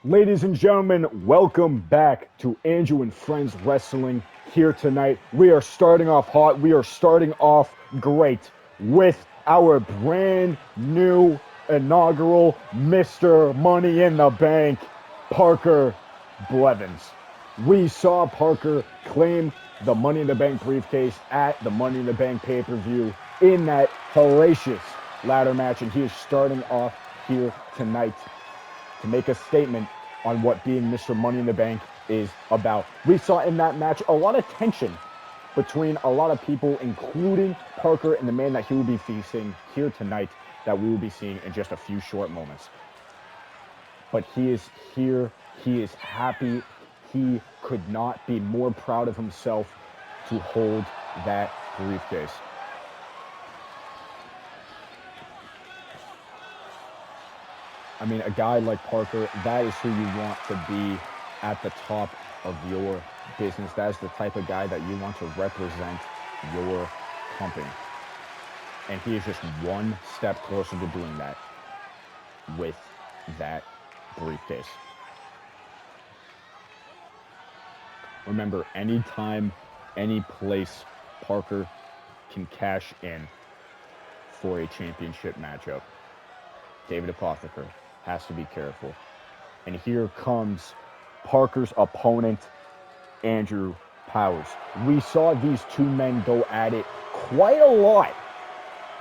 Ladies and gentlemen, welcome back to Andrew and Friends Wrestling here tonight. We are starting off hot. We are starting off great with our brand new inaugural Mr. Money in the Bank, Parker Blevins. We saw Parker claim the Money in the Bank briefcase at the Money in the Bank pay-per-view in that hellacious ladder match, and he is starting off here tonight to make a statement on what being Mr. Money in the Bank is about. We saw in that match a lot of tension between a lot of people, including Parker and the man that he will be facing here tonight that we will be seeing in just a few short moments. But he is here. He is happy. He could not be more proud of himself to hold that briefcase. I mean, a guy like Parker, that is who you want to be at the top of your business. That is the type of guy that you want to represent your company. And he is just one step closer to doing that with that briefcase. Remember, anytime, any place, Parker can cash in for a championship matchup. David Apotheker has to be careful. And here comes Parker's opponent, Andrew Powers. We saw these two men go at it quite a lot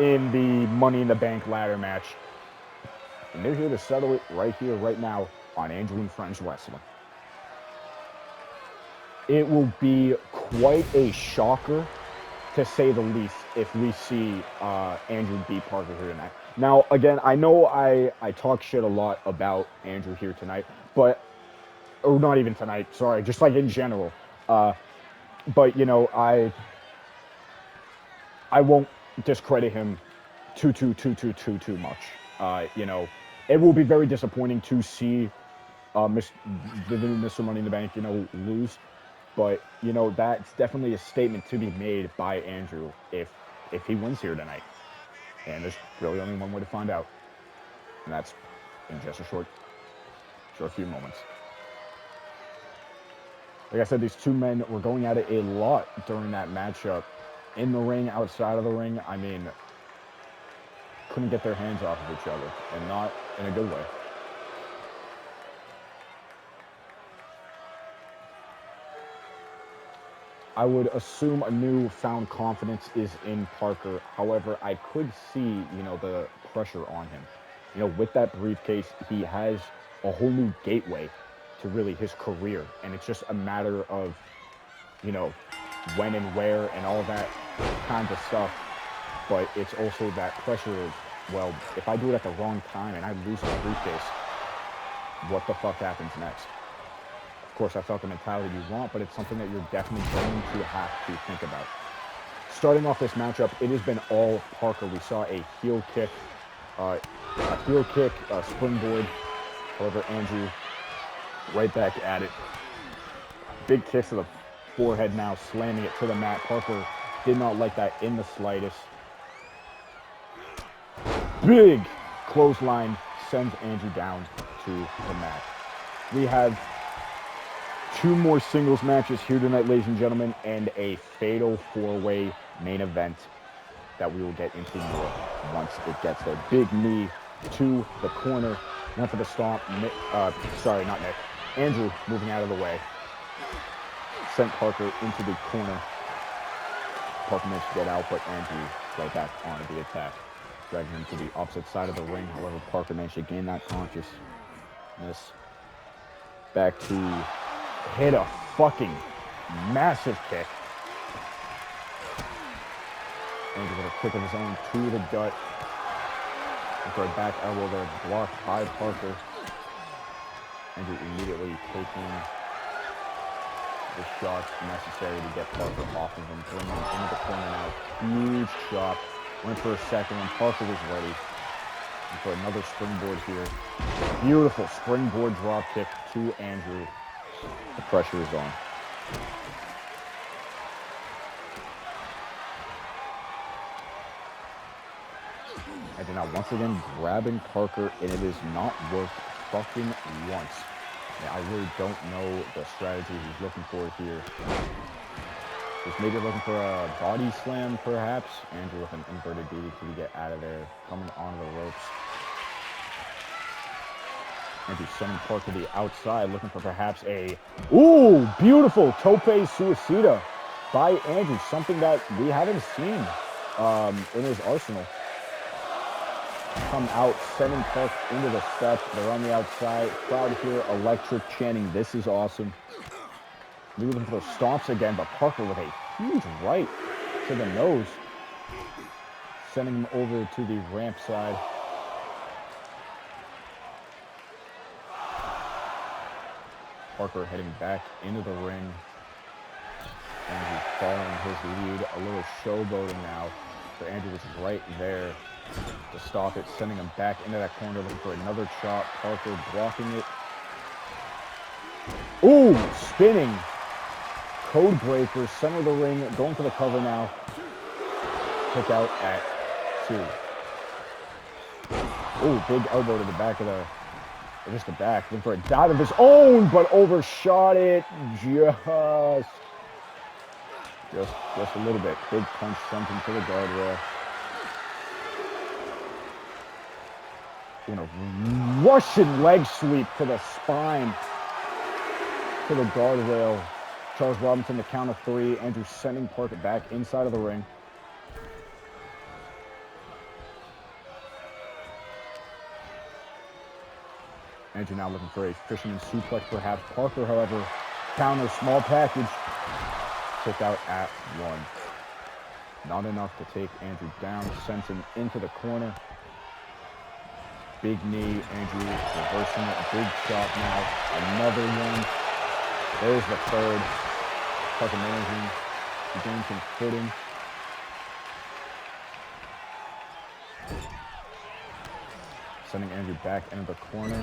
in the Money in the Bank ladder match. And they're here to settle it right here, right now on Andrew and Friends Wrestling. It will be quite a shocker, to say the least, if we see Andrew beat Parker here tonight. Now, again, I know I talk shit a lot about Andrew here tonight, but, or not even tonight, sorry, just like in general. But, you know, I won't discredit him too much. You know, it will be very disappointing to see the new Mr. Money in the Bank, you know, lose. But, you know, that's definitely a statement to be made by Andrew if he wins here tonight. And there's really only one way to find out. And that's in just a short few moments. Like I said, these two men were going at it a lot during that matchup. In the ring, outside of the ring, I mean, couldn't get their hands off of each other. And not in a good way. I would assume a newfound confidence is in Parker. However, I could see, you know, the pressure on him. You know, with that briefcase, he has a whole new gateway to really his career. And it's just a matter of, you know, when and where and all that kinds of stuff. But it's also that pressure of, well, if I do it at the wrong time and I lose the briefcase, what the fuck happens next? Of course, that's not the mentality you want, but it's something that you're definitely going to have to think about. Starting off this matchup, it has been all Parker. We saw a heel kick, a springboard. However, Andrew right back at it. Big kick to the forehead now, slamming it to the mat. Parker did not like that in the slightest. Big clothesline sends Andrew down to the mat. We have two more singles matches here tonight, ladies and gentlemen, and a fatal four-way main event that we will get into more once it gets there. Big knee to the corner. Went for the stomp. Not Nick. Andrew moving out of the way. Sent Parker into the corner. Parker managed to get out, but Andrew right back on the attack. Dragging him to the opposite side of the ring. However, Parker managed to gain that consciousness. Back to hit a fucking massive kick. Andrew with a kick of his own to the gut. For a back elbow there, blocked by Parker. Andrew immediately taking the shots necessary to get Parker off of him, bringing him into the corner now. Huge chop. Went for a second when Parker was ready. And for another springboard here. Beautiful springboard drop kick to Andrew. The pressure is on. And now once again grabbing Parker, and it is not worked fucking once. Yeah, I really don't know the strategy he's looking for here. He's maybe looking for a body slam, perhaps. Andrew with an inverted DDT to get out of there, coming onto the ropes. Andrew sending Park to the outside, looking for perhaps a... Ooh, beautiful tope suicida by Andrew, something that we haven't seen in his arsenal. Come out, sending Park into the steps. They're on the outside. Crowd here, electric, chanting, "This is awesome." We're looking for stomps again, but Parker with a huge right to the nose, sending him over to the ramp side. Parker heading back into the ring. Andrew following his lead, a little showboating now. But Andrew was right there to stop it, sending him back into that corner, looking for another shot. Parker blocking it. Ooh, spinning. Code breaker, center of the ring, going for the cover now. Kick out at 2. Ooh, big elbow to the back of the, or just the back. Looking for a dive of his own, but overshot it just a little bit. Big punch sent him to the guardrail. A Russian leg sweep to the spine, to the guardrail. Charles Robinson, the count of 3. Andrew sending Parker back inside of the ring. Andrew now looking for a fisherman suplex, perhaps. Parker, however, counter, small package. Kick out at 1. Not enough to take Andrew down. Sends him into the corner. Big knee. Andrew reversing it. Big shot now. Another one. There's the third. Parker managing to gain some footing. Sending Andrew back into the corner.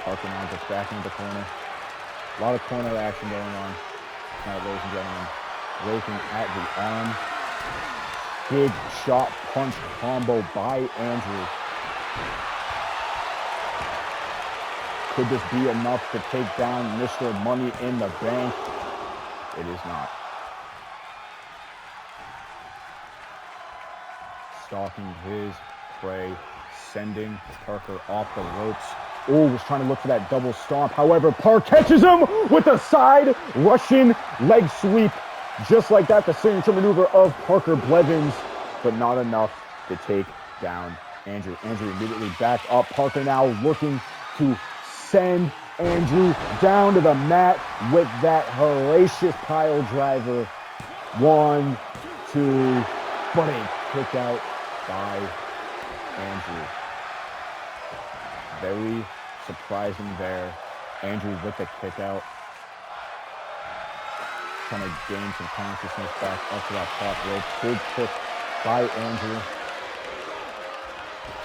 Parker now gets back into the corner. A lot of corner action going on tonight, ladies and gentlemen. Raking at the arm. Big shot punch combo by Andrew. Could this be enough to take down Mr. Money in the Bank? It is not. Stalking his prey, sending Parker off the ropes. Oh, was trying to look for that double stomp. However, Park catches him with a side Russian leg sweep. Just like that, the signature maneuver of Parker Blevins, but not enough to take down Andrew. Andrew immediately back up. Parker now looking to send Andrew down to the mat with that hellacious pile driver. 1, 2, but a kick out by Andrew. Very surprising there. Andrew with the kick out. Trying to gain some consciousness back up to that top rope. Good kick by Andrew.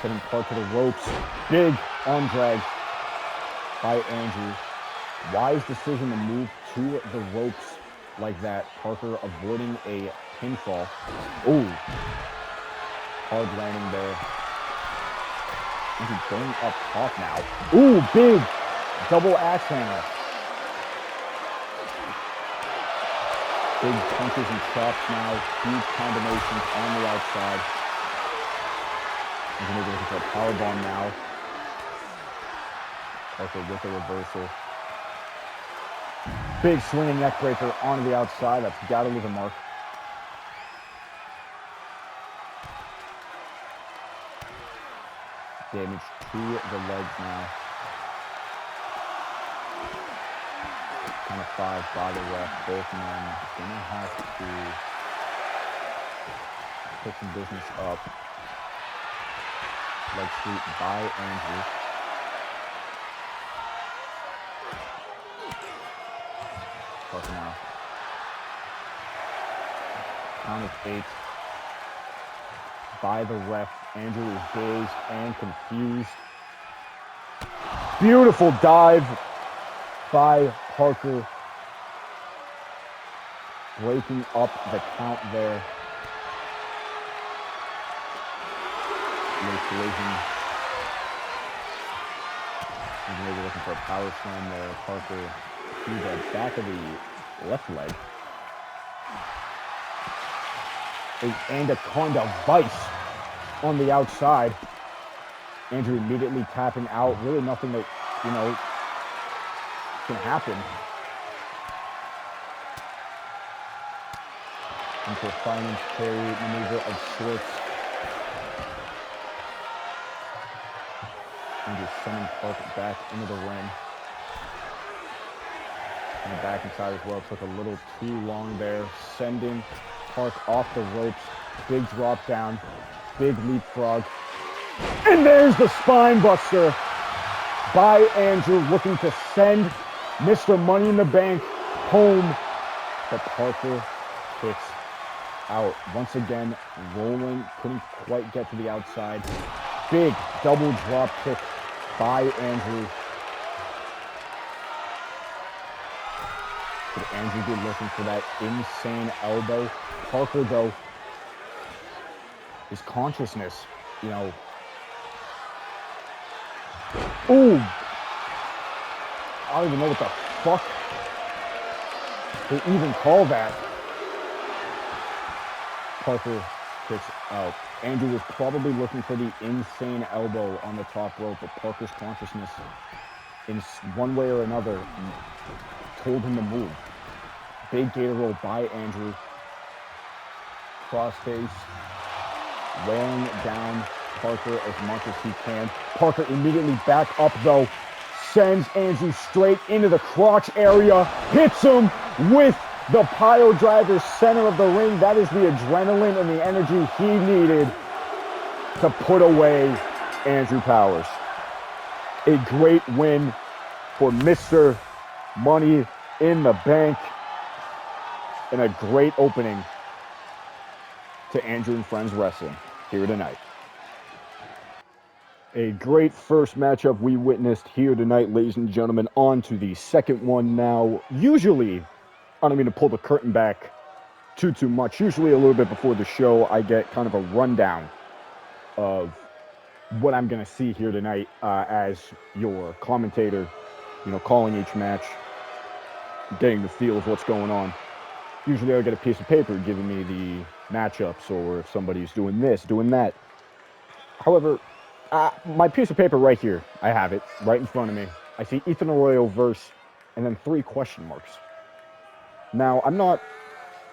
Sending Park to the ropes. Big arm drag by Andrew. Wise decision to move to the ropes like that. Parker avoiding a pinfall. Oh, hard landing there. Andrew going up top now. Ooh, big double axe handle. Big punches and chops now. Huge combinations on the outside. He's going to go for a powerbomb now. Parker with a reversal. Big swinging neck breaker onto the outside. That's got to leave a mark. Damage to the legs now. Count of 5 by the ref. Both men gonna have to put some business up. Leg sweep by Andrew. Parker now. Count of 8 by the ref. Andrew is dazed and confused. Beautiful dive by Parker. Breaking up the count there. No collision. Maybe looking for a power slam there. Parker to the back of the left leg. A anaconda vice on the outside. Andrew immediately tapping out. Really nothing that, can happen. Into a finance carry maneuver of sorts. And just sending Park back into the ring. And the back inside as well. Took a little too long there. Sending Park off the ropes. Big drop down. Big leapfrog. And there's the spine buster by Andrew, looking to send Mr. Money in the Bank home. But Parker kicks out. Once again, rolling, couldn't quite get to the outside. Big double drop kick by Andrew. Could Andrew be looking for that insane elbow? Parker, though, his consciousness, Ooh! I don't even know what the fuck they even call that. Parker kicks out. Andrew was probably looking for the insane elbow on the top rope, but Parker's consciousness, in one way or another, told him to move. Big gator roll by Andrew. Crossface, weighing down Parker as much as he can. Parker immediately back up, though. Sends Andrew straight into the crotch area. Hits him with the pile driver, center of the ring. That is the adrenaline and the energy he needed to put away Andrew Powers. A great win for Mr. Money in the Bank. And a great opening to Andrew and Friends Wrestling here tonight. A great first matchup we witnessed here tonight, ladies and gentlemen. On to the second one now. Usually, I don't mean to pull the curtain back too much. Usually a little bit before the show, I get kind of a rundown of what I'm going to see here tonight as your commentator, calling each match, getting the feel of what's going on. Usually I get a piece of paper giving me the matchups, or if somebody's doing this, doing that. However, my piece of paper right here, I have it right in front of me. I see Ethan Arroyo verse, and then 3 question marks. Now, I'm not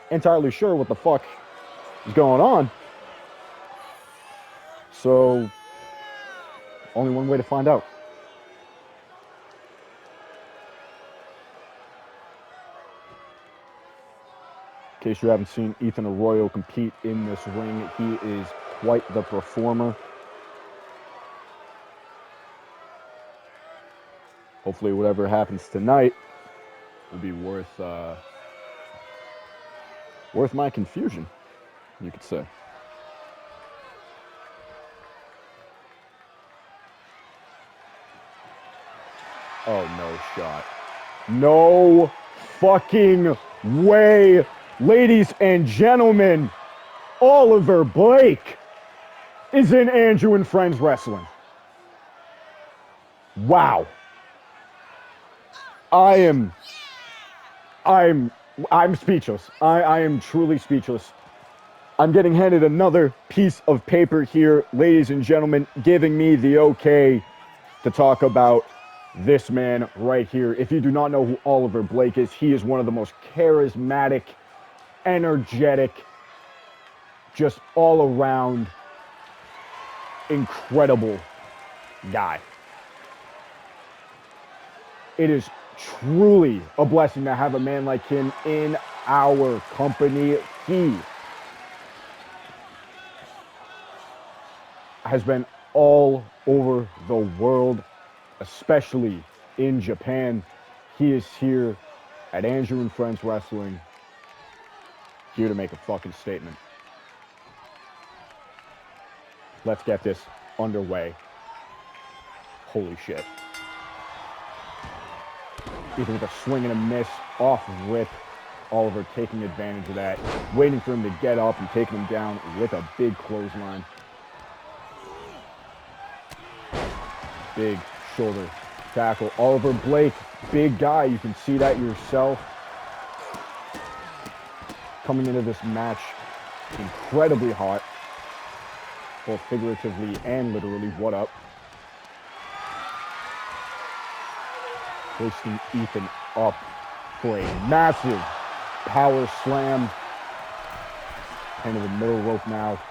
entirely sure what the fuck is going on. So, only one way to find out. In case you haven't seen Ethan Arroyo compete in this ring, he is quite the performer. Hopefully whatever happens tonight will be worth my confusion, you could say. Oh, no shot. No fucking way. Ladies and gentlemen, Oliver Blake is in Andrew and Friends Wrestling. Wow. I'm speechless. I am truly speechless. I'm getting handed another piece of paper here, ladies and gentlemen, giving me the okay to talk about this man right here. If you do not know who Oliver Blake is, he is one of the most charismatic, energetic, just all around incredible guy. It is truly a blessing to have a man like him in our company. He has been all over the world, especially in Japan. He is here at Andrew and Friends Wrestling, here to make a fucking statement. Let's get this underway. Holy shit. Either with a swing and a miss, off rip. Oliver taking advantage of that, waiting for him to get up and taking him down with a big clothesline. Big shoulder tackle. Oliver Blake, big guy. You can see that yourself. Coming into this match incredibly hot, both figuratively and literally. What up? Hoisting Ethan up for a massive power slam. Into the middle rope now.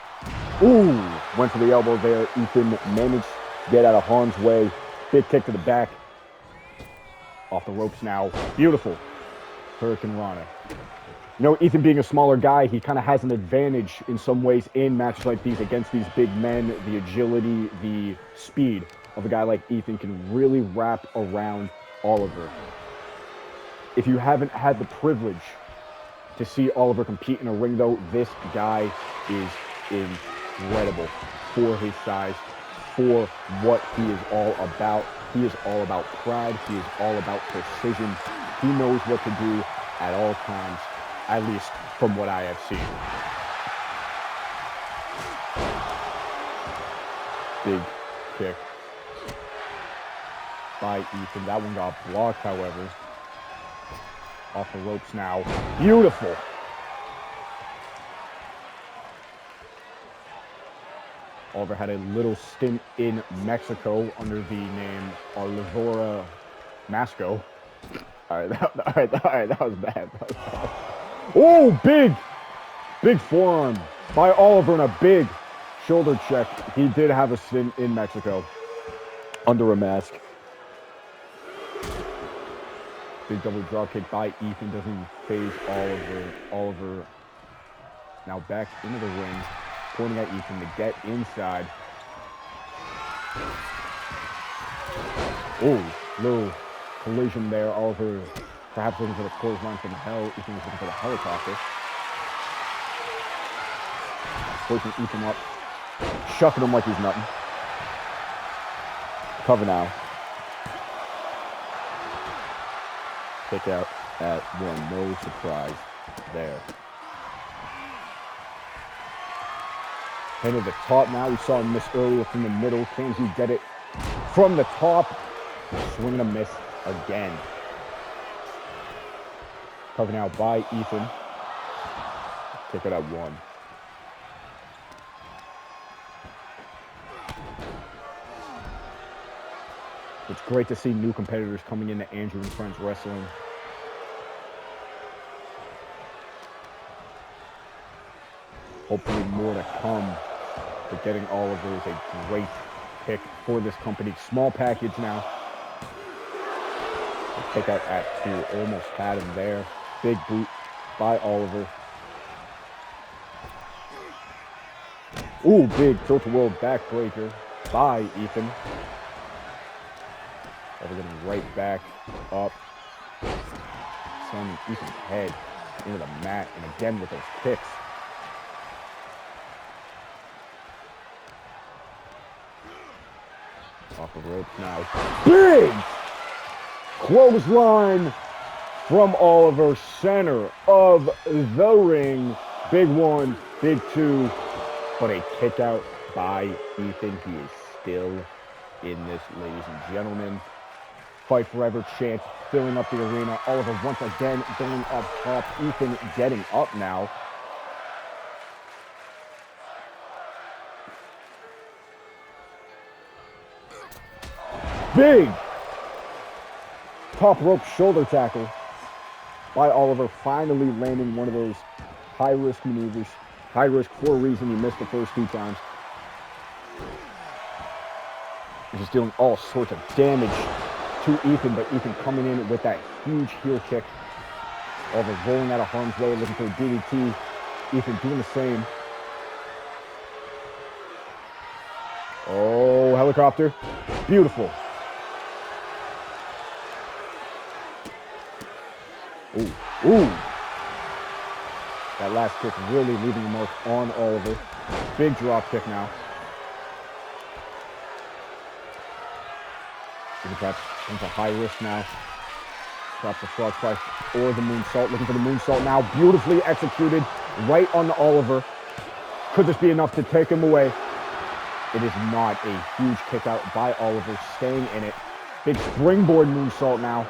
Ooh, went for the elbow there. Ethan managed to get out of harm's way. Big kick to the back. Off the ropes now. Beautiful. Hurricane Rana. You know, Ethan being a smaller guy, he kind of has an advantage in some ways in matches like these against these big men. The agility, the speed of a guy like Ethan can really wrap around Oliver. If you haven't had the privilege to see Oliver compete in a ring, though, this guy is incredible for his size, for what he is all about. He is all about pride. He is all about precision. He knows what to do at all times, at least from what I have seen. Big kick by Ethan. That one got blocked, however. Off the ropes now. Beautiful. Oliver had a little stint in Mexico under the name Olivera Masco. All right, that was bad. Oh, big forearm by Oliver and a big shoulder check. He did have a stint in Mexico under a mask. Big double drop kick by Ethan, doesn't phase Oliver. Oliver now back into the ring, pointing at Ethan to get inside. Oh, little collision there. Oliver perhaps looking for the clothesline from hell. Ethan was looking for the helicopter. Pushing Ethan up, shucking him like he's nothing. Cover now. Kick out at one. No surprise there. Into the top now. We saw him miss earlier from the middle. Can he get it from the top? Swing and a miss again. Cover now by Ethan. Kick it at one. It's great to see new competitors coming into Andrew and Friends Wrestling. Hopefully more to come. But getting Oliver is a great pick for this company. Small package now. Kick out at two. Almost had him there. Big boot by Oliver. Ooh, big tilt-a-whirl backbreaker by Ethan. Oliver getting right back up. Slamming Ethan's head into the mat. And again with those kicks. Off the ropes now. Big clothesline from Oliver. Center of the ring. Big one, big two. But a kick out by Ethan. He is still in this, ladies and gentlemen. Fight Forever chant filling up the arena. Oliver once again going up top. Ethan getting up now. Big top rope shoulder tackle by Oliver, finally landing one of those high-risk maneuvers. High risk for a reason. He missed the first two times. He's just doing all sorts of damage to Ethan, but Ethan coming in with that huge heel kick. Oliver rolling out of harm's way, looking for a DDT. Ethan doing the same. Oh, helicopter. Beautiful. Ooh, ooh. That last kick really leaving a mark on Oliver. Big drop kick now. Perhaps into high risk now. Drops the frog splash or the moonsault. Looking for the moonsault now. Beautifully executed right on the Oliver. Could this be enough to take him away? It is not. A huge kick out by Oliver, staying in it. Big springboard moonsault now.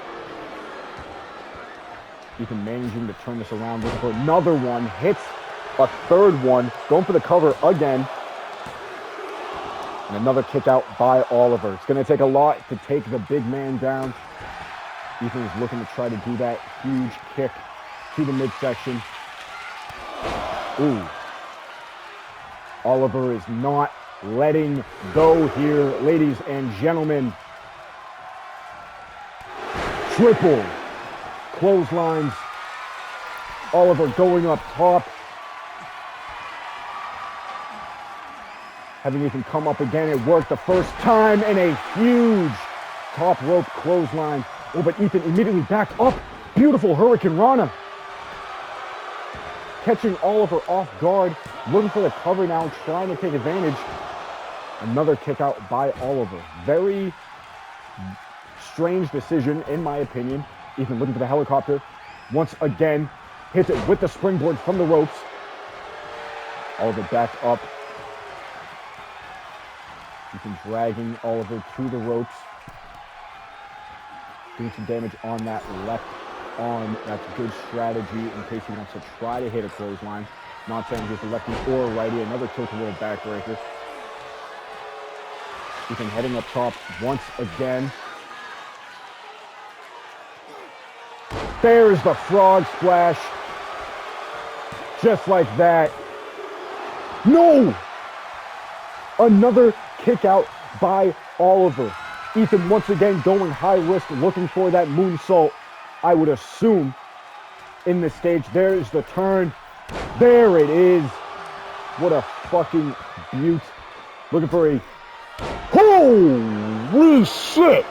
Ethan managing to turn this around, looking for another one. Hits a third one, going for the cover again. And another kick out by Oliver. It's going to take a lot to take the big man down. Ethan is looking to try to do that huge kick to the midsection. Ooh. Oliver is not letting go here, ladies and gentlemen. Triple clotheslines. Oliver going up top. Having Ethan come up again. It worked the first time, and a huge top rope clothesline. Oh, but Ethan immediately back up. Beautiful Hurricane Rana. Catching Oliver off guard. Looking for the cover now, trying to take advantage. Another kick out by Oliver. Very strange decision, in my opinion. Ethan looking for the helicopter. Once again, hits it with the springboard from the ropes. Oliver back up. Ethan dragging Oliver to the ropes. Doing some damage on that left arm. That's good strategy in case he wants to try to hit a clothesline. Not saying he's a lefty or a righty. Another tilt-a-whirl backbreaker. Ethan heading up top once again. There's the frog splash. Just like that. No! Another kick out by Oliver. Ethan once again going high risk, looking for that moonsault, I would assume, in this stage. There's the turn. There it is. What a fucking beaut. Looking for a... Holy shit!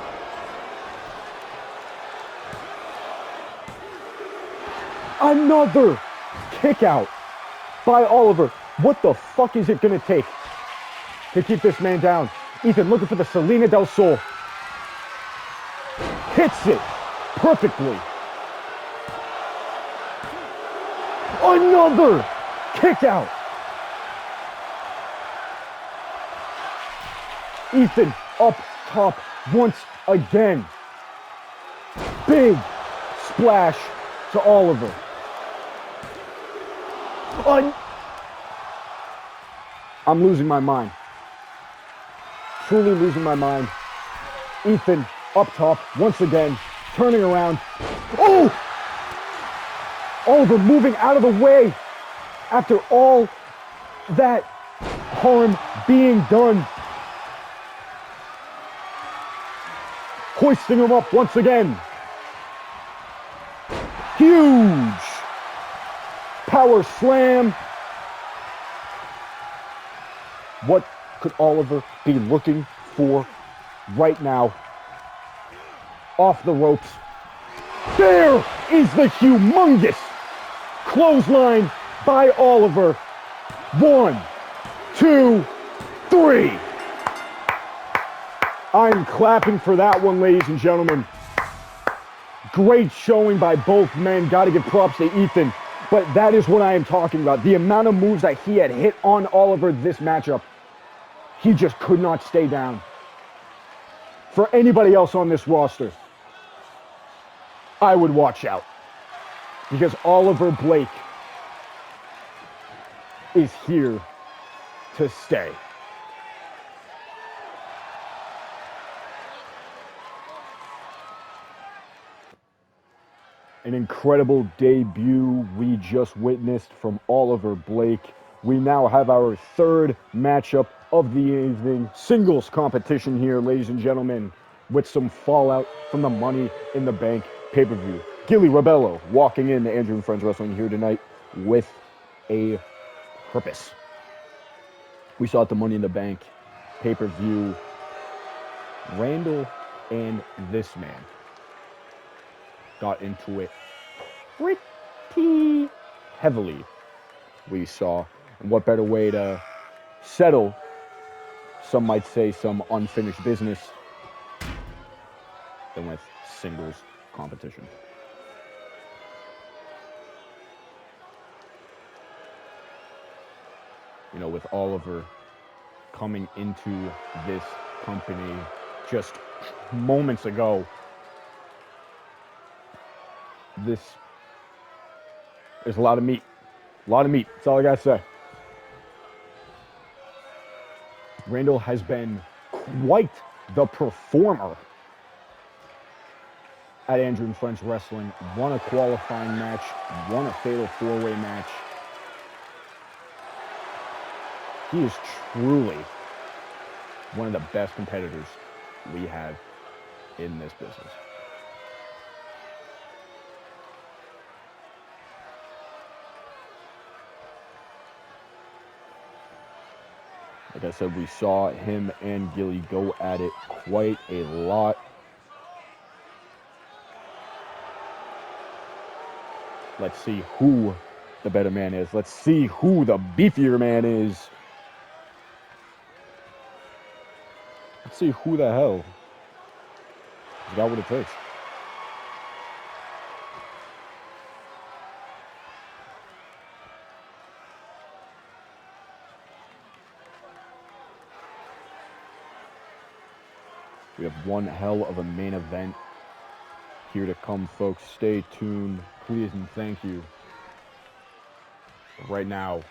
Another kick out by Oliver. What the fuck is it going to take to keep this man down? Ethan looking for the Salina del Sol. Hits it perfectly. Another kick out. Ethan up top once again. Big splash to Oliver. I'm losing my mind. Truly losing my mind. Ethan up top once again, turning around. Oh! Oliver moving out of the way after all that harm being done. Hoisting him up once again. Huge power slam. What could Oliver be looking for right now? Off the ropes. There is the humongous clothesline by Oliver. 1, 2, 3. I'm clapping for that one, ladies and gentlemen. Great showing by both men. Got to give props to Ethan. But that is what I am talking about. The amount of moves that he had hit on Oliver this matchup. He just could not stay down. For anybody else on this roster, I would watch out. Because Oliver Blake is here to stay. An incredible debut we just witnessed from Oliver Blake. We now have our third matchup of the evening. Singles competition here, ladies and gentlemen, with some fallout from the Money in the Bank pay-per-view. Gilly Rabello walking in to Andrew and Friends Wrestling here tonight with a purpose. We saw at the Money in the Bank pay-per-view, Randall and this man got into it pretty heavily, we saw. And what better way to settle, some might say, some unfinished business than with singles competition. You know, with Oliver coming into this company just moments ago. This is a lot of meat. A lot of meat. That's all I got to say. Randall has been quite the performer at Andrew and Friends Wrestling. Won a qualifying match, won a fatal four-way match. He is truly one of the best competitors we have in this business. Like I said, we saw him and Gilly go at it quite a lot. Let's see who the better man is. Let's see who the beefier man is. Let's see who the hell has got what it takes. We have one hell of a main event here to come, folks. Stay tuned, please, and thank you. But right now,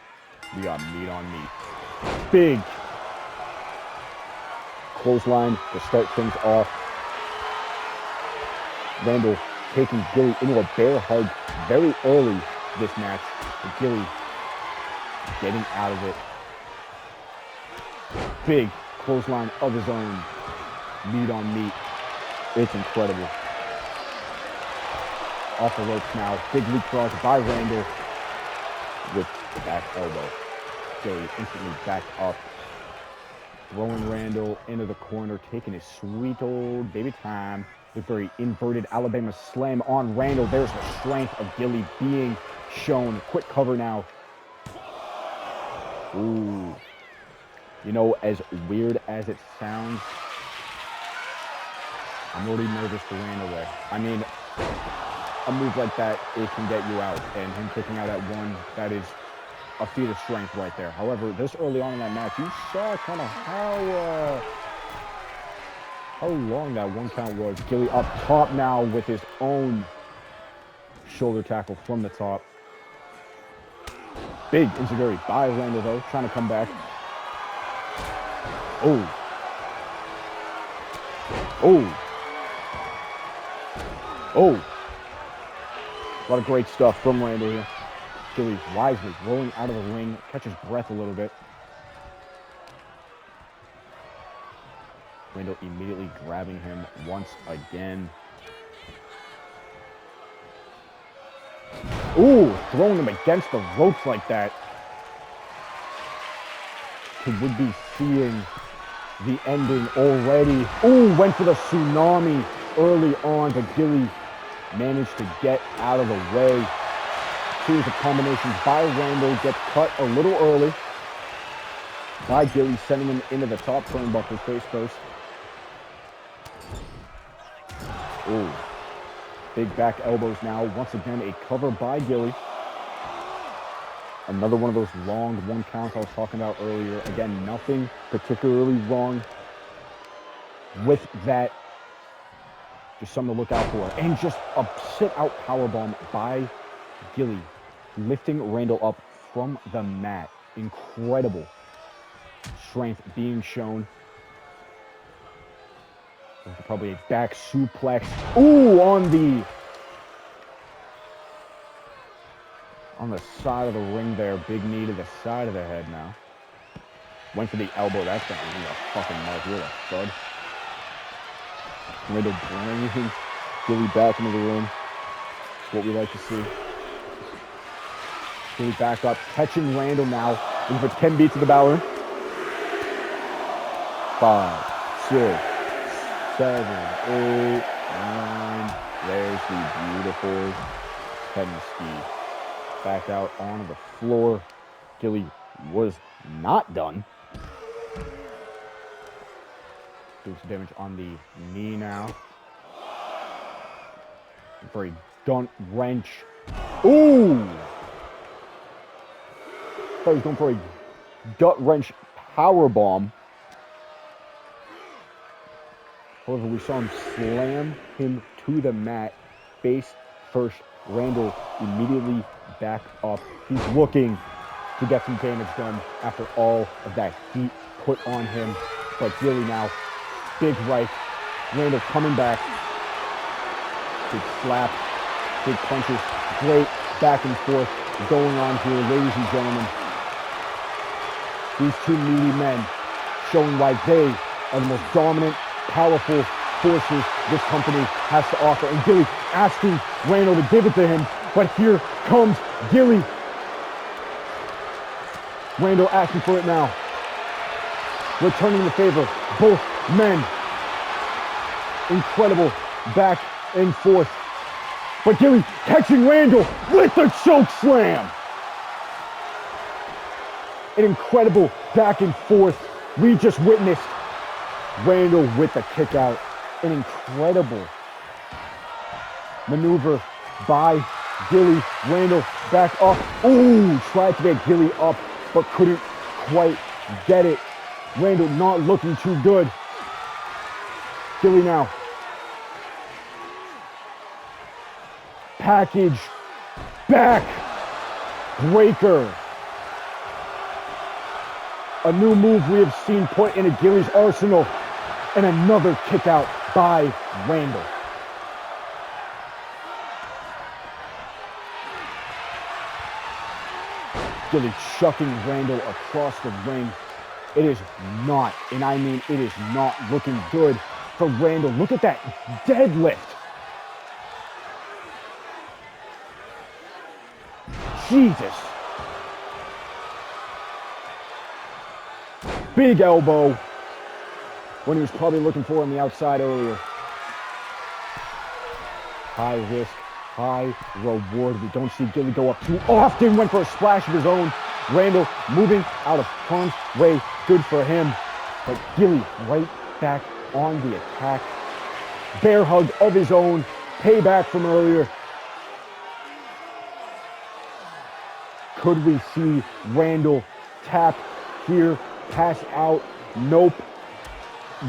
we got meat on meat. Big clothesline to start things off. Randall taking Gilly into a bear hug very early this match. But Gilly getting out of it. Big clothesline of his own. Meat on meat. It's incredible. Off the ropes now. Big leap cross by Randall with the back elbow. Gilly instantly back up. Throwing Randall into the corner, taking his sweet old baby time. The very inverted Alabama slam on Randall. There's the strength of Gilly being shown. Quick cover now. Ooh. You know, as weird as it sounds, I'm already nervous to Randall there. I mean, a move like that, it can get you out. And him kicking out at one, that is a feat of strength right there. However, this early on in that match, you saw kind of how long that one count was. Gilly up top now with his own shoulder tackle from the top. Big enziguri by Randall, though, trying to come back. Oh. Oh. Oh. A lot of great stuff from Randall here. Gilly wisely rolling out of the ring, catches breath a little bit. Randall immediately grabbing him once again. Ooh, throwing him against the ropes like that. He would be seeing the ending already. Ooh, went for the tsunami early on, but Gilly managed to get out of the way. Series of combinations by Randall, gets cut a little early by Gilly, sending him into the top turnbuckle face first. Ooh, big back elbows now. Once again, a cover by Gilly. Another one of those long one counts I was talking about earlier. Again, nothing particularly wrong with that. Just something to look out for. And just a sit-out powerbomb by Gilly, lifting Randall up from the mat. Incredible strength being shown. Probably a back suplex. Ooh, on the side of the ring there. Big knee to the side of the head now. Went for the elbow. That's going to be a fucking mark. You're a thud. Randall bringing Gilly back into the ring. That's what we like to see. Gilly back up, catching Randall now. Looking for 10 beats of the Balor. 5, 6, 7, 8, 9. There's the beautiful tennis ski. Back out on the floor. Gilly was not done. Doing some damage on the knee now. Very dunt wrench. Ooh! Thought he was going for a gut wrench power bomb. However, we saw him slam him to the mat, face first. Randall immediately back up. He's looking to get some damage done after all of that heat put on him. But Gilly now, big right. Randall coming back. Big slap, big punches. Great back and forth going on here, ladies and gentlemen. These two meaty men showing why they are the most dominant, powerful forces this company has to offer. And Gilly asking Randall to give it to him, but here comes Gilly. Randall asking for it now. Returning the favor. Both men. Incredible back and forth. But Gilly catching Randall with the choke slam. An incredible back and forth. We just witnessed Randall with the kick out. An incredible maneuver by Gilly. Randall back up. Ooh, tried to get Gilly up, but couldn't quite get it. Randall not looking too good. Gilly now. Package. Back. Breaker. A new move we have seen put into Gilly's arsenal. And another kick out by Randall. Gilly chucking Randall across the ring. It is not, and I mean it is not looking good for Randall. Look at that deadlift. Jesus. Big elbow when he was probably looking for on the outside earlier. High risk, high reward. We don't see Gilly go up too often. Went for a splash of his own. Randall moving out of harm's way. Good for him. But Gilly right back on the attack. Bear hug of his own. Payback from earlier. Could we see Randall tap here? Pass out? Nope.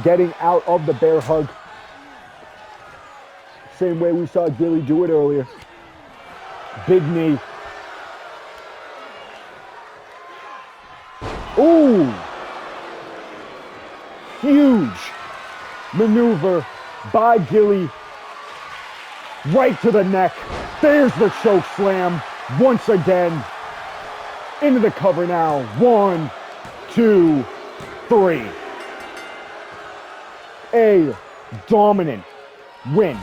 Getting out of the bear hug. Same way we saw Gilly do it earlier. Big knee. Ooh! Huge maneuver by Gilly. Right to the neck. There's the choke slam once again. Into the cover now. 1, 2, 3. A dominant win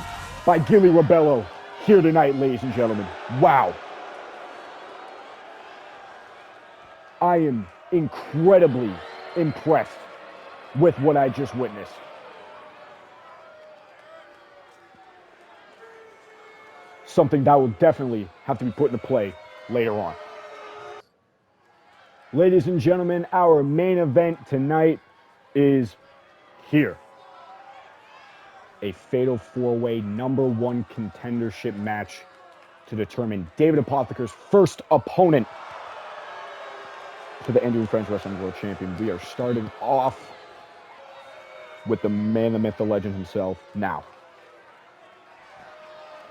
by Gilly Rebello here tonight, ladies and gentlemen. Wow. I am incredibly impressed with what I just witnessed. Something that will definitely have to be put into play later on. Ladies and gentlemen, our main event tonight is here. A fatal four-way #1 contendership match to determine David Apotheker's first opponent to the Andrew and Friends Wrestling World Champion. We are starting off with the man, the myth, the legend himself. Now,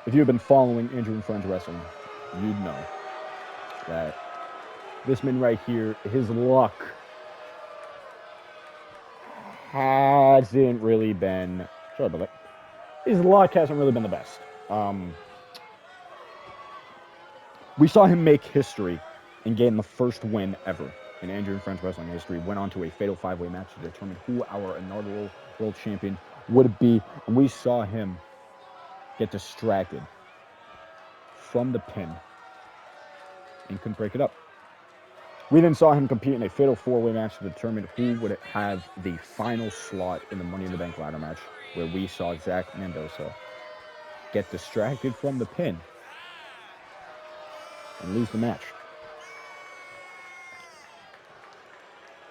if you've been following Andrew and Friends Wrestling, you'd know that this man right here, his luck hasn't really been, sorry about that, his luck hasn't really been the best. We saw him make history and gain the first win ever in Andrew and Friends Wrestling history. Went on to a fatal 5-way match to determine who our inaugural world champion would be. And we saw him get distracted from the pin and couldn't break it up. We then saw him compete in a fatal 4-way match to determine who would have the final slot in the Money in the Bank ladder match, where we saw Zach Mendoza get distracted from the pin and lose the match.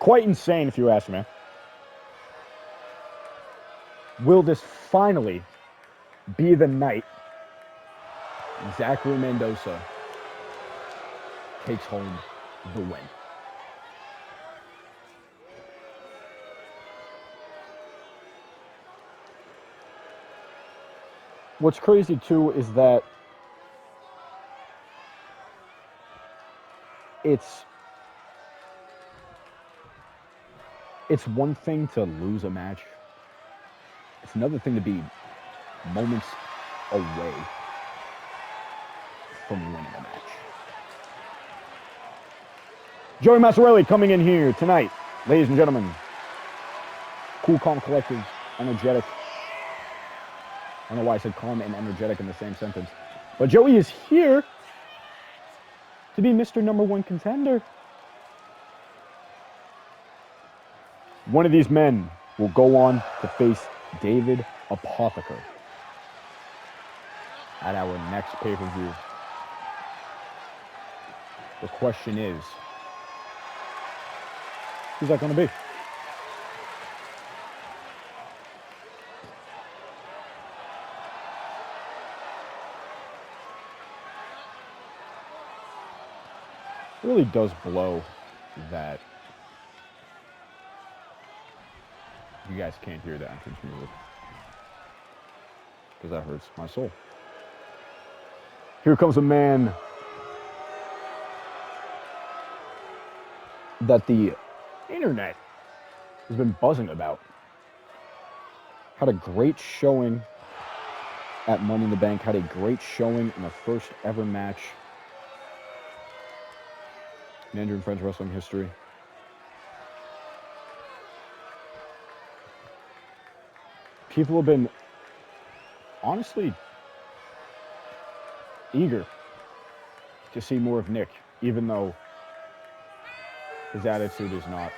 Quite insane, if you ask me. Will this finally be the night Zachary Mendoza takes home the win? What's crazy too is that it's one thing to lose a match. It's another thing to be moments away from winning a match. Joey Massarelli coming in here tonight, ladies and gentlemen. Cool, calm, collected, energetic. I don't know why I said calm and energetic in the same sentence. But Joey is here to be Mr. Number One Contender. One of these men will go on to face David Apotheker at our next pay-per-view. The question is, who's that going to be? It really does blow that you guys can't hear the entrance music, because that hurts my soul. Here comes a man that the internet has been buzzing about. Had a great showing at Money in the Bank, had a great showing in the first ever match in Andrew and Friends Wrestling history. People have been honestly eager to see more of Nick, even though his attitude is not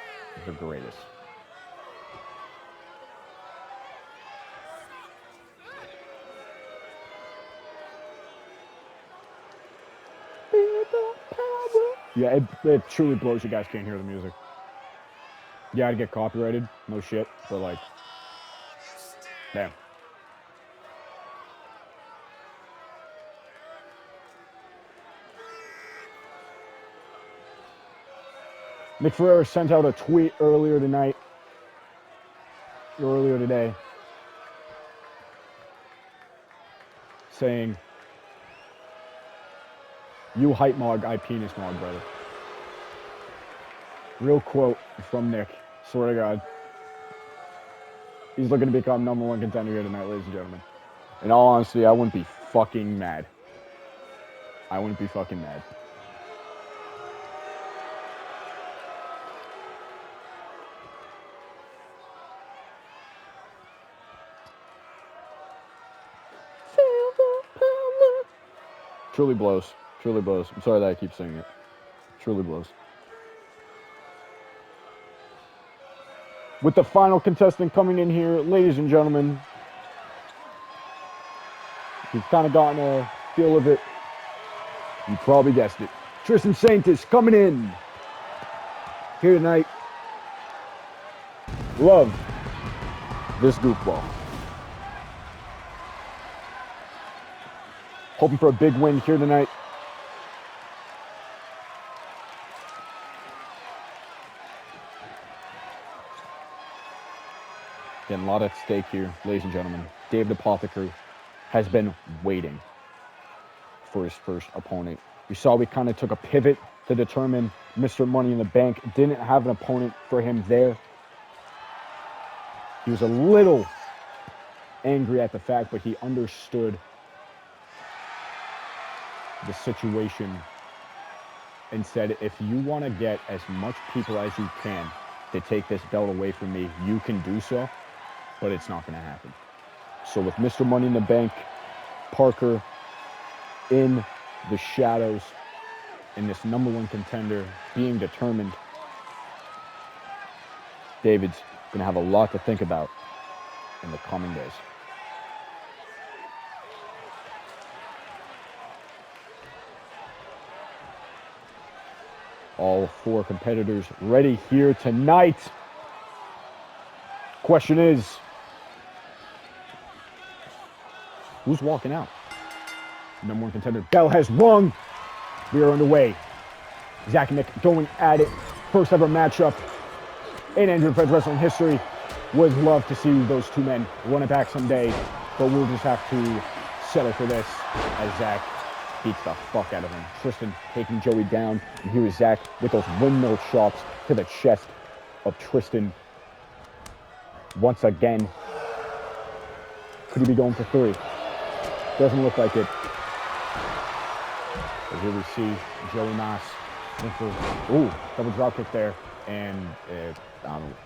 the greatest. Yeah, it truly blows. You guys can't hear the music. Yeah, I'd get copyrighted. No shit. But like, damn. Nick Ferrer sent out a tweet earlier today, saying, "You hype mog, I penis mog, brother." Real quote from Nick. Swear to God. He's looking to become number one contender here tonight, ladies and gentlemen. In all honesty, I wouldn't be fucking mad. I wouldn't be fucking mad. Truly blows. Truly blows. I'm sorry that I keep saying it. Truly blows. With the final contestant coming in here, ladies and gentlemen, you've kind of gotten a feel of it. You probably guessed it. Tristan Saintis coming in here tonight. Love this goofball. Hoping for a big win here tonight. Again, a lot at stake here, ladies and gentlemen. David Apotheker has been waiting for his first opponent. We saw we kind of took a pivot to determine Mr. Money in the Bank. Didn't have an opponent for him there. He was a little angry at the fact, but he understood the situation and said, if you want to get as much people as you can to take this belt away from me, you can do so, but it's not going to happen. So with Mr. Money in the Bank, Parker in the shadows, and this number one contender being determined, David's going to have a lot to think about in the coming days. All four competitors ready here tonight. Question is, who's walking out? Number one contender, bell has rung. We are underway. Zach and Nick going at it. First ever matchup in Andrew and Friends Wrestling history. Would love to see those two men run it back someday, but we'll just have to settle for this as Zach beats the fuck out of him. Tristan taking Joey down, and here is Zach with those windmill chops to the chest of Tristan. Once again, could he be going for 3? Doesn't look like it. But here we see Joey Mas. Ooh, double drop kick there, and I don't know.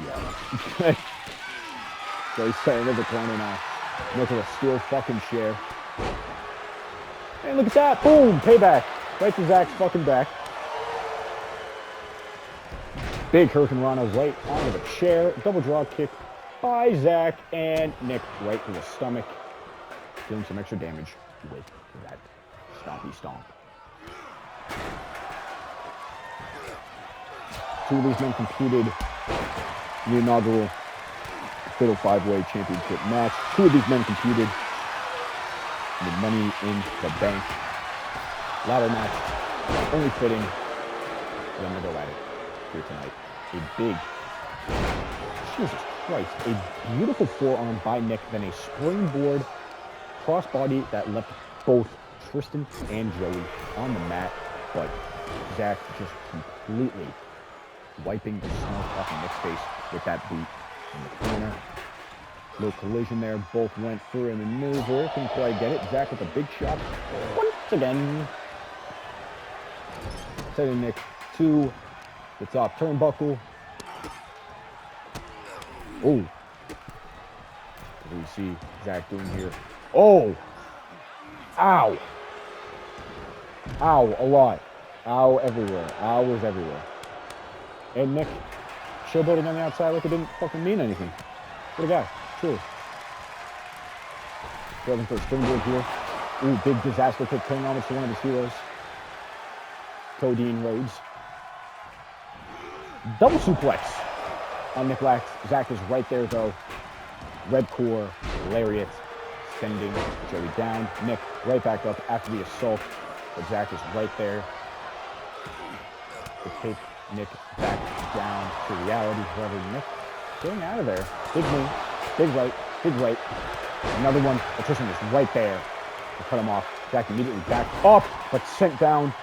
Yeah. So he's setting in the corner now. Look at a steel fucking chair. And look at that. Boom. Payback. Right to Zach's fucking back. Big Hurricane Rana right onto the chair. Double drop kick by Zach. And Nick right to the stomach. Doing some extra damage with that stompy stomp. 2 of these men competed in the inaugural Fatal 5-Way Championship match. 2 of these men competed in the Money in the Bank ladder match. Only fitting for them to go at it here tonight. A big, Jesus Christ, a beautiful forearm by Nick, then a springboard crossbody that left both Tristan and Joey on the mat, but Zach just completely wiping the smoke off of Nick's face with that boot in the corner. Little collision there. Both went through a maneuver. Couldn't quite get it. Zach with a big shot once again. Sending Nick to the top turnbuckle. Oh. What do we see Zach doing here? Oh! Ow! Ow, a lot. Ow everywhere. Ow is everywhere. And Nick showboating on the outside like it didn't fucking mean anything. What a guy. True. Going for a springboard here. Ooh, big disaster kick paying homage to one of his heroes. Codeine Rhodes. Double suplex on Nick Lax. Zach is right there though. Red core, lariat, sending Joey down. Nick right back up after the assault. But Zach is right there to take Nick back down to reality. However, Nick getting out of there. Big move, big right, big right. Another one. Tristan is right there to cut him off. Zach immediately back up, but sent down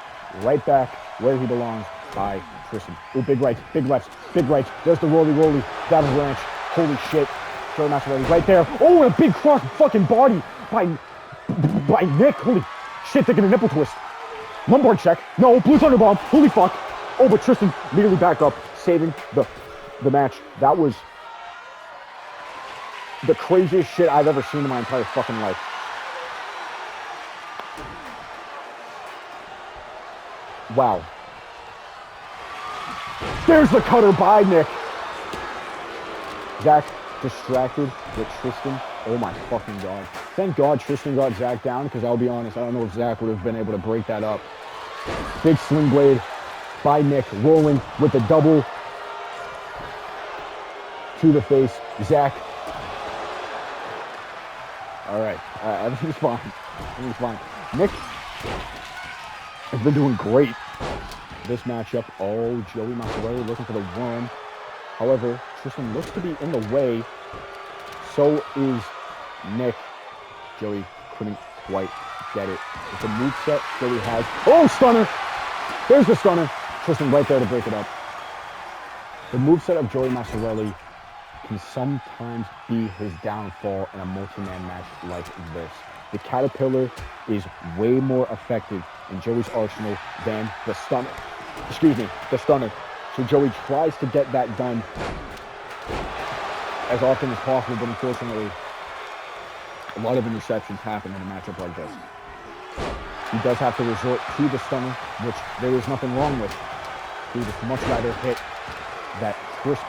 right back where he belongs by Tristan. Ooh, big right, big left, big right. There's the roly-roly. Down the ranch. Holy shit. Joey Massarelli right there. Oh, and a big cross fucking body by Nick. Holy shit, taking a nipple twist. Lumbar check. No, blue thunder bomb. Holy fuck. Oh, but Tristan immediately back up, saving the match. That was the craziest shit I've ever seen in my entire fucking life. Wow. There's the cutter by Nick. Zach distracted with Tristan. Oh my fucking god. Thank God Tristan got Zach down, because I'll be honest, I don't know if Zach would have been able to break that up. Big sling blade by Nick, rolling with the double to the face. Zach. Alright, everything's fine. Everything's fine. Nick has been doing great this matchup. Oh, Joey Massarelli looking for the worm. However, Tristan looks to be in the way. So is Nick. Joey couldn't quite get it. It's a moveset Joey has. Oh, stunner! There's the stunner. Tristan right there to break it up. The moveset of Joey Massarelli can sometimes be his downfall in a multi-man match like this. The Caterpillar is way more effective in Joey's arsenal than the stunner. Excuse me, the stunner. So Joey tries to get that done as often as possible, but unfortunately, a lot of interceptions happen in a matchup like this. He does have to resort to the stunner, which there is nothing wrong with. He would just much rather hit that crisp,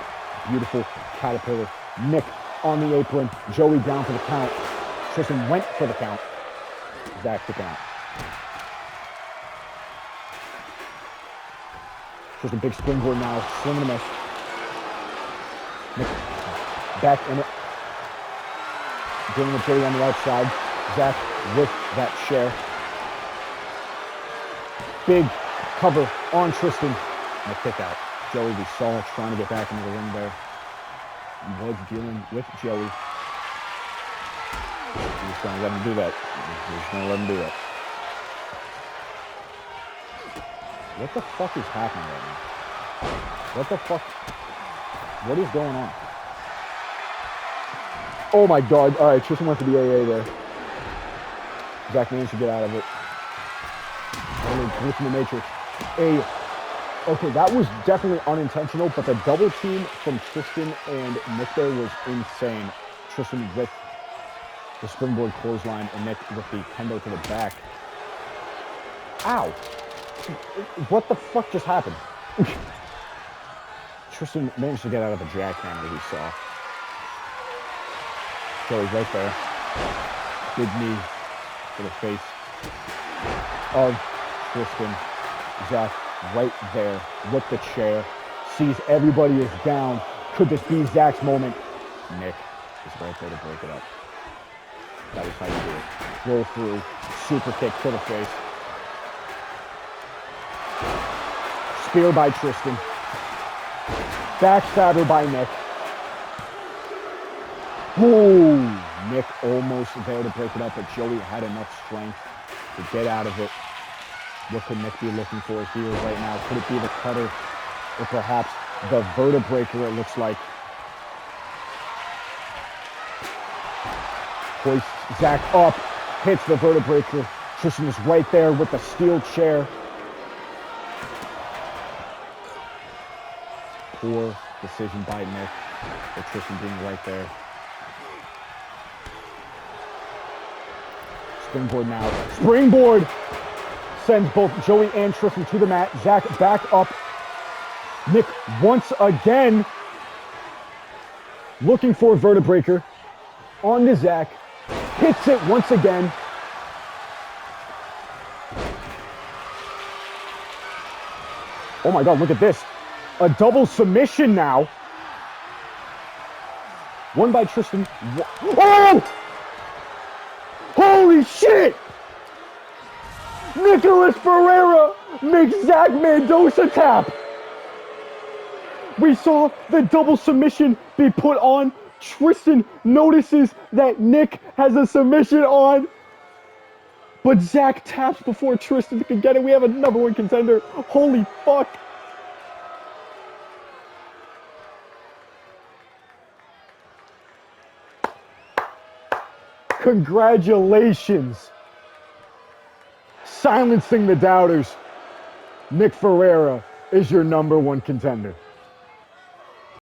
beautiful Caterpillar. Nick on the apron, Joey down for the count. Tristan went for the count. Zach the count. Tristan big springboard now, swing and a miss. Nick back in it. Getting the Joey on the outside. Zach with that share. Big cover on Tristan. And a kick out. Joey, we saw trying to get back into the ring there. He was dealing with Joey. just gonna let him do that. We're just gonna let him do that. What the fuck is happening right now? What the fuck? What is going on? Oh my god. Alright, Tristan went for the AA there. Zach managed to get out of it. Glitch in the Matrix. Okay, that was definitely unintentional, but the double team from Tristan and Nick there was insane. Tristan with the springboard clothesline and Nick with the kendo to the back. Ow! What the fuck just happened? Tristan managed to get out of the jackhammer we saw. Joey's right there. Big knee to the face of Tristan. Zach right there with the chair. Sees everybody is down. Could this be Zach's moment? Nick is right there to break it up. That is how you do it. Roll through. Super kick to the face. Spear by Tristan. Backstabber by Nick. Ooh, Nick almost there to break it up, but Joey had enough strength to get out of it. What could Nick be looking for here right now? Could it be the cutter or perhaps the vertebraker, it looks like? Hoists Zach up, hits the vertebraker. Tristan is right there with the steel chair. Poor decision by Nick, with Tristan being right there. Springboard now. Springboard! Sends both Joey and Tristan to the mat. Zach back up. Nick once again looking for a vertebraker. On to Zach. Hits it once again. Oh my god, look at this. A double submission now. One by Tristan. Oh! Holy shit! Nicholas Ferreira makes Zach Mendoza tap. We saw the double submission be put on. Tristan notices that Nick has a submission on. But Zach taps before Tristan can get it. We have a number one contender. Holy fuck. Congratulations. Silencing the doubters. Nick Ferreira is your number one contender.